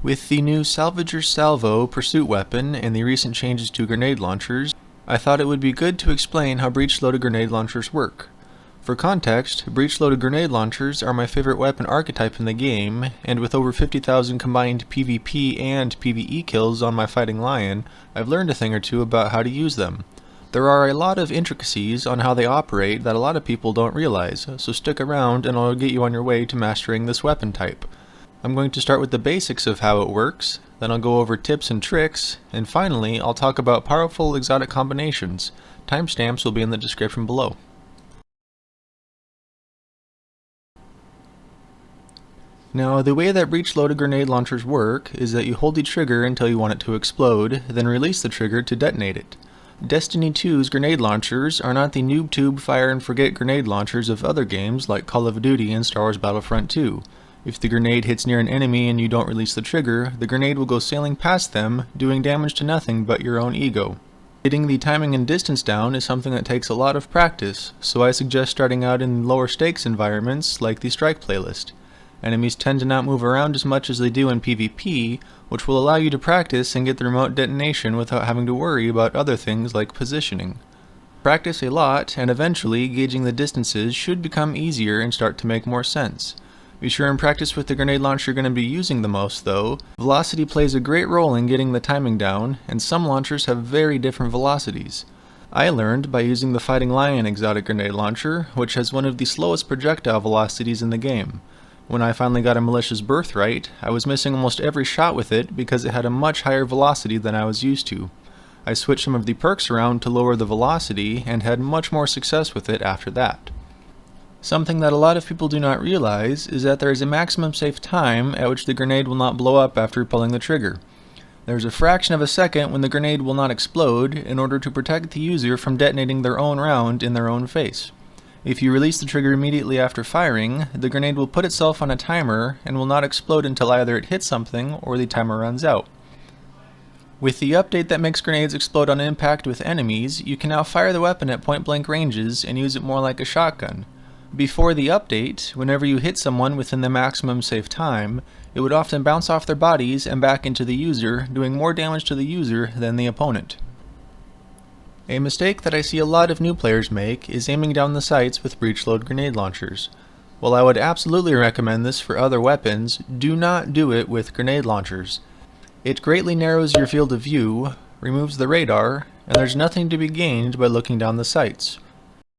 With the new Salvager Salvo pursuit weapon and the recent changes to grenade launchers, I thought it would be good to explain how breech-loaded grenade launchers work. For context, breech-loaded grenade launchers are my favorite weapon archetype in the game, and with over 50,000 combined PvP and PvE kills on my Fighting Lion, I've learned a thing or two about how to use them. There are a lot of intricacies on how they operate that a lot of people don't realize, so stick around and I'll get you on your way to mastering this weapon type. I'm going to start with the basics of how it works, then I'll go over tips and tricks, and finally I'll talk about powerful exotic combinations. Timestamps will be in the description below. Now, the way that breech-loaded grenade launchers work is that you hold the trigger until you want it to explode, then release the trigger to detonate it. Destiny 2's grenade launchers are not the noob tube fire and forget grenade launchers of other games like Call of Duty and Star Wars Battlefront 2. If the grenade hits near an enemy and you don't release the trigger, the grenade will go sailing past them, doing damage to nothing but your own ego. Getting the timing and distance down is something that takes a lot of practice, so I suggest starting out in lower stakes environments like the Strike playlist. Enemies tend to not move around as much as they do in PvP, which will allow you to practice and get the remote detonation without having to worry about other things like positioning. Practice a lot, and eventually gauging the distances should become easier and start to make more sense. Be sure and practice with the grenade launcher you're going to be using the most though. Velocity plays a great role in getting the timing down, and some launchers have very different velocities. I learned by using the Fighting Lion exotic grenade launcher, which has one of the slowest projectile velocities in the game. When I finally got a Malicious Birthright, I was missing almost every shot with it because it had a much higher velocity than I was used to. I switched some of the perks around to lower the velocity and had much more success with it after that. Something that a lot of people do not realize is that there is a maximum safe time at which the grenade will not blow up after pulling the trigger. There is a fraction of a second when the grenade will not explode in order to protect the user from detonating their own round in their own face. If you release the trigger immediately after firing, the grenade will put itself on a timer and will not explode until either it hits something or the timer runs out. With the update that makes grenades explode on impact with enemies, you can now fire the weapon at point-blank ranges and use it more like a shotgun. Before the update, whenever you hit someone within the maximum safe time, it would often bounce off their bodies and back into the user, doing more damage to the user than the opponent. A mistake that I see a lot of new players make is aiming down the sights with breech-load grenade launchers. While I would absolutely recommend this for other weapons, do not do it with grenade launchers. It greatly narrows your field of view, removes the radar, and there's nothing to be gained by looking down the sights.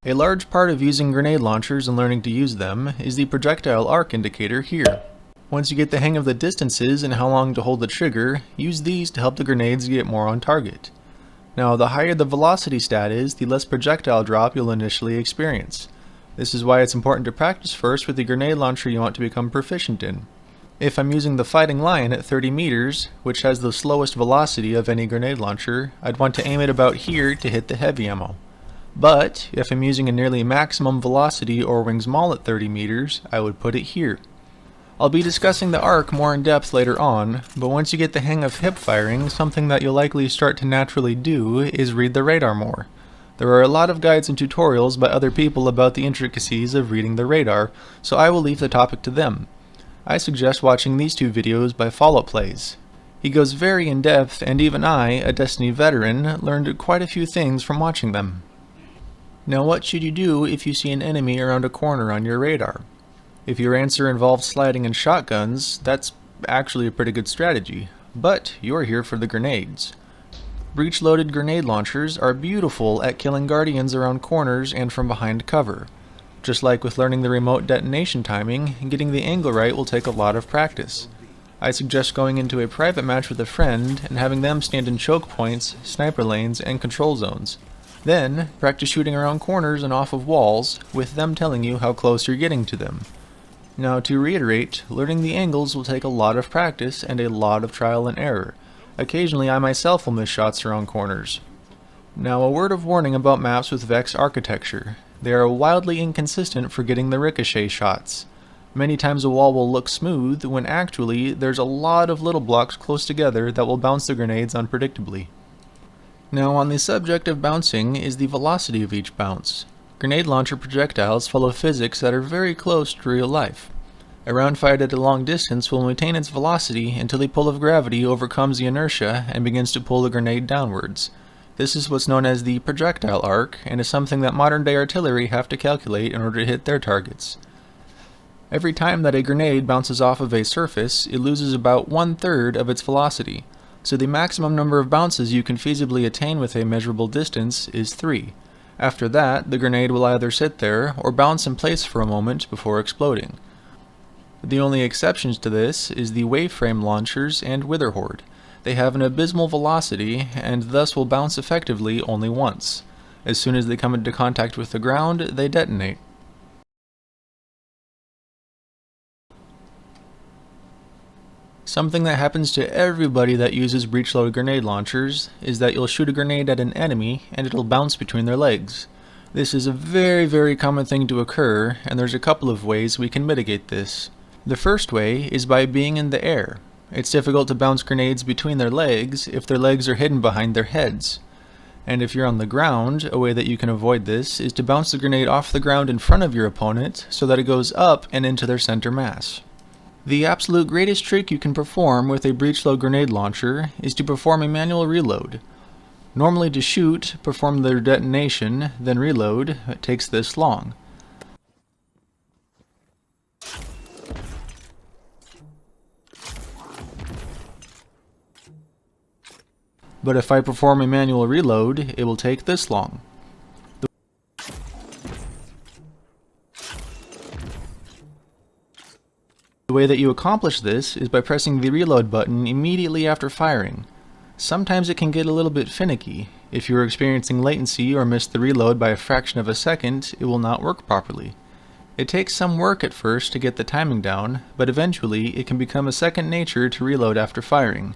A large part of using grenade launchers and learning to use them is the projectile arc indicator here. Once you get the hang of the distances and how long to hold the trigger, use these to help the grenades get more on target. Now, the higher the velocity stat is, the less projectile drop you'll initially experience. This is why it's important to practice first with the grenade launcher you want to become proficient in. If I'm using the Fighting Lion at 30 meters, which has the slowest velocity of any grenade launcher, I'd want to aim it about here to hit the heavy ammo. But, if I'm using a nearly maximum velocity or Wings Maul at 30 meters, I would put it here. I'll be discussing the arc more in depth later on, but once you get the hang of hip firing, something that you'll likely start to naturally do is read the radar more. There are a lot of guides and tutorials by other people about the intricacies of reading the radar, so I will leave the topic to them. I suggest watching these two videos by Fallout Plays. He goes very in depth, and even I, a Destiny veteran, learned quite a few things from watching them. Now, what should you do if you see an enemy around a corner on your radar? If your answer involves sliding and shotguns, that's actually a pretty good strategy, but you're here for the grenades. Breech-loaded grenade launchers are beautiful at killing guardians around corners and from behind cover. Just like with learning the remote detonation timing, getting the angle right will take a lot of practice. I suggest going into a private match with a friend and having them stand in choke points, sniper lanes, and control zones. Then, practice shooting around corners and off of walls, with them telling you how close you're getting to them. Now, to reiterate, learning the angles will take a lot of practice and a lot of trial and error. Occasionally I myself will miss shots around corners. Now, a word of warning about maps with Vex architecture. They are wildly inconsistent for getting the ricochet shots. Many times a wall will look smooth, when actually there's a lot of little blocks close together that will bounce the grenades unpredictably. Now, on the subject of bouncing is the velocity of each bounce. Grenade launcher projectiles follow physics that are very close to real life. A round fired at a long distance will maintain its velocity until the pull of gravity overcomes the inertia and begins to pull the grenade downwards. This is what's known as the projectile arc, and is something that modern-day artillery have to calculate in order to hit their targets. Every time that a grenade bounces off of a surface, it loses about 1/3 of its velocity, so the maximum number of bounces you can feasibly attain with a measurable distance is 3. After that, the grenade will either sit there or bounce in place for a moment before exploding. The only exceptions to this is the waveframe launchers and Witherhoard. They have an abysmal velocity and thus will bounce effectively only once. As soon as they come into contact with the ground, they detonate. Something that happens to everybody that uses breech-loaded grenade launchers is that you'll shoot a grenade at an enemy and it'll bounce between their legs. This is a very common thing to occur, and there's a couple of ways we can mitigate this. The first way is by being in the air. It's difficult to bounce grenades between their legs if their legs are hidden behind their heads. And if you're on the ground, a way that you can avoid this is to bounce the grenade off the ground in front of your opponent so that it goes up and into their center mass. The absolute greatest trick you can perform with a breech-load grenade launcher is to perform a manual reload. Normally to shoot, perform their detonation, then reload, it takes this long. But if I perform a manual reload, it will take this long. The way that you accomplish this is by pressing the reload button immediately after firing. Sometimes it can get a little bit finicky. If you are experiencing latency or miss the reload by a fraction of a second, it will not work properly. It takes some work at first to get the timing down, but eventually it can become a second nature to reload after firing.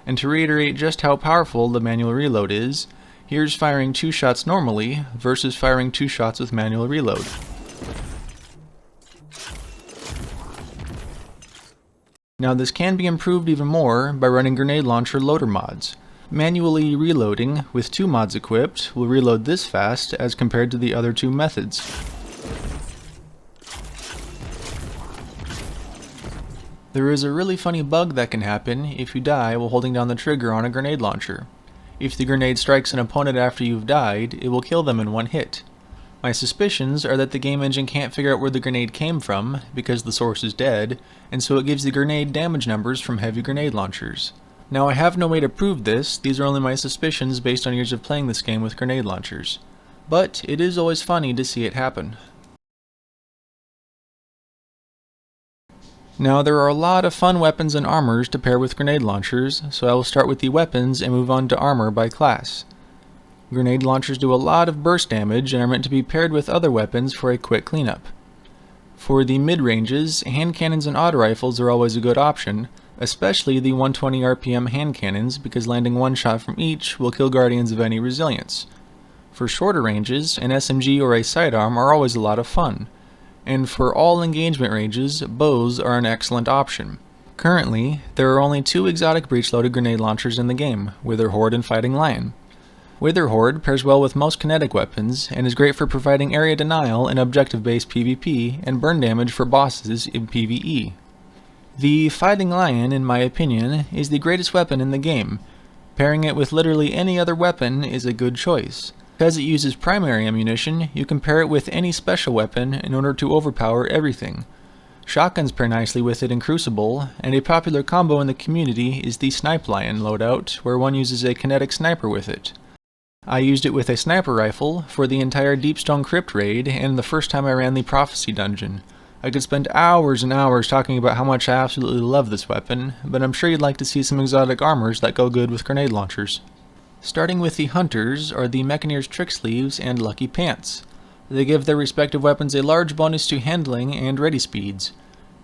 And to reiterate just how powerful the manual reload is, here's firing 2 shots normally versus firing 2 shots with manual reload. Now this can be improved even more by running grenade launcher loader mods. Manually reloading with 2 mods equipped will reload this fast as compared to the other 2 methods. There is a really funny bug that can happen if you die while holding down the trigger on a grenade launcher. If the grenade strikes an opponent after you've died, it will kill them in one hit. My suspicions are that the game engine can't figure out where the grenade came from, because the source is dead, and so it gives the grenade damage numbers from heavy grenade launchers. Now I have no way to prove this, these are only my suspicions based on years of playing this game with grenade launchers. But it is always funny to see it happen. Now there are a lot of fun weapons and armors to pair with grenade launchers, so I will start with the weapons and move on to armor by class. Grenade launchers do a lot of burst damage and are meant to be paired with other weapons for a quick cleanup. For the mid-ranges, hand cannons and auto rifles are always a good option, especially the 120 RPM hand cannons, because landing one shot from each will kill guardians of any resilience. For shorter ranges, an SMG or a sidearm are always a lot of fun. And for all engagement ranges, bows are an excellent option. Currently, there are only 2 exotic breech-loaded grenade launchers in the game, Witherhoard and Fighting Lion. Witherhoard pairs well with most kinetic weapons, and is great for providing area denial in objective-based PvP, and burn damage for bosses in PvE. The Fighting Lion, in my opinion, is the greatest weapon in the game. Pairing it with literally any other weapon is a good choice. Because it uses primary ammunition, you can pair it with any special weapon in order to overpower everything. Shotguns pair nicely with it in Crucible, and a popular combo in the community is the Snipe Lion loadout, where one uses a kinetic sniper with it. I used it with a sniper rifle for the entire Deepstone Crypt raid and the first time I ran the Prophecy dungeon. I could spend hours and hours talking about how much I absolutely love this weapon, but I'm sure you'd like to see some exotic armors that go good with grenade launchers. Starting with the Hunters are the Mechaneer's Trick Sleeves and Lucky Pants. They give their respective weapons a large bonus to handling and ready speeds.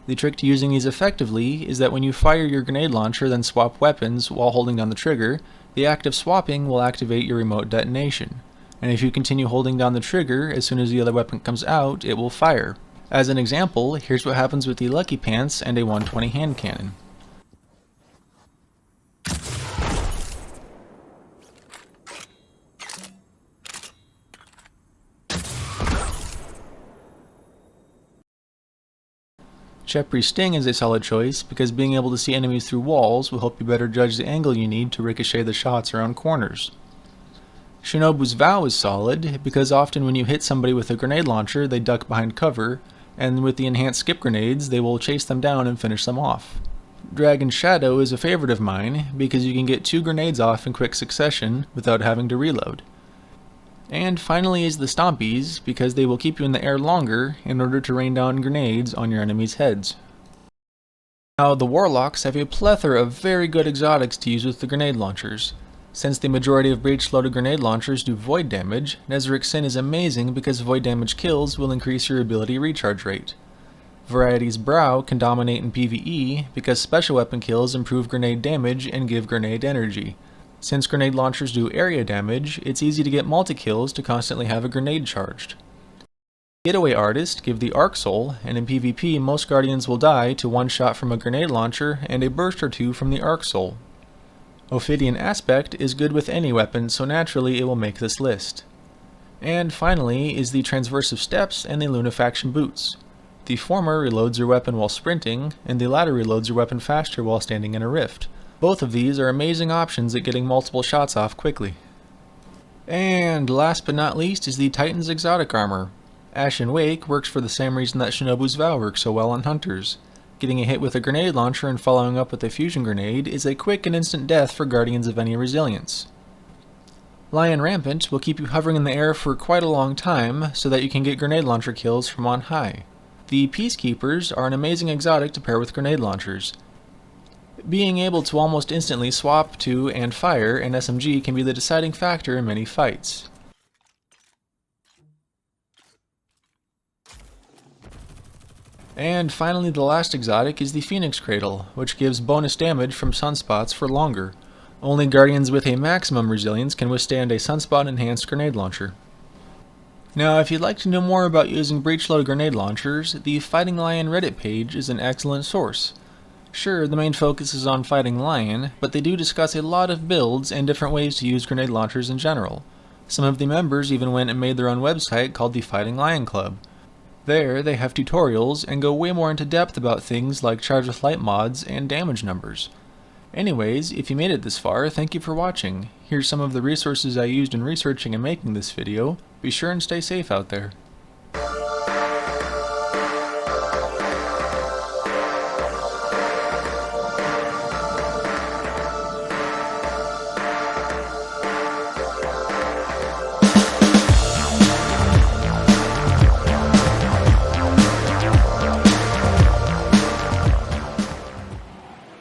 The trick to using these effectively is that when you fire your grenade launcher then swap weapons while holding down the trigger, the act of swapping will activate your remote detonation. And if you continue holding down the trigger, as soon as the other weapon comes out, it will fire. As an example, here's what happens with the Lucky Pants and a 120 hand cannon. Shepri's Sting is a solid choice because being able to see enemies through walls will help you better judge the angle you need to ricochet the shots around corners. Shinobu's Vow is solid because often when you hit somebody with a grenade launcher they duck behind cover, and with the enhanced skip grenades they will chase them down and finish them off. Dragon's Shadow is a favorite of mine because you can get 2 grenades off in quick succession without having to reload. And finally is the Stompies, because they will keep you in the air longer in order to rain down grenades on your enemies' heads. Now the Warlocks have a plethora of very good exotics to use with the grenade launchers. Since the majority of breech-loaded grenade launchers do void damage, Nezaric's Sin is amazing because void damage kills will increase your ability recharge rate. Variety's Brow can dominate in PvE because special weapon kills improve grenade damage and give grenade energy. Since grenade launchers do area damage, it's easy to get multi-kills to constantly have a grenade charged. Getaway Artist give the Arc Soul, and in PvP most Guardians will die to one shot from a grenade launcher and a burst or 2 from the Arc Soul. Ophidian Aspect is good with any weapon, so naturally it will make this list. And finally is the Transversive Steps and the Lunafaction Boots. The former reloads your weapon while sprinting, and the latter reloads your weapon faster while standing in a rift. Both of these are amazing options at getting multiple shots off quickly. And last but not least is the Titan's Exotic Armor. Ashen Wake works for the same reason that Shinobu's Vow works so well on Hunters. Getting a hit with a grenade launcher and following up with a fusion grenade is a quick and instant death for Guardians of any resilience. Lion Rampant will keep you hovering in the air for quite a long time so that you can get grenade launcher kills from on high. The Peacekeepers are an amazing exotic to pair with grenade launchers. Being able to almost instantly swap to and fire an SMG can be the deciding factor in many fights. And finally the last exotic is the Phoenix Cradle, which gives bonus damage from sunspots for longer. Only Guardians with a maximum resilience can withstand a sunspot enhanced grenade launcher. Now if you'd like to know more about using breech-loaded grenade launchers, the Fighting Lion Reddit page is an excellent source. Sure, the main focus is on Fighting Lion, but they do discuss a lot of builds and different ways to use grenade launchers in general. Some of the members even went and made their own website called the Fighting Lion Club. There, they have tutorials and go way more into depth about things like charge with light mods and damage numbers. Anyways, if you made it this far, thank you for watching. Here's some of the resources I used in researching and making this video. Be sure and stay safe out there.